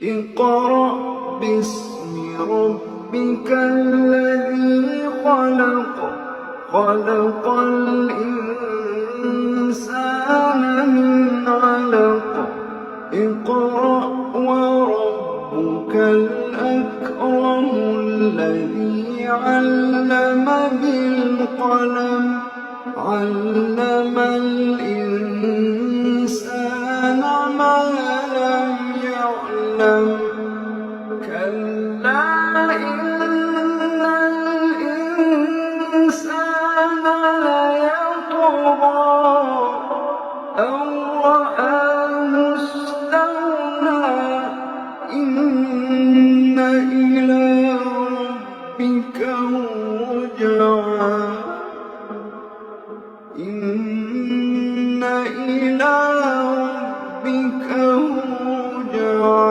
اقرأ باسم ربك الذي خلق خلق الإنسان من علق اقرأ وربك الأكرم الذي علم بالقلم علم الإنسان ما لم يعلم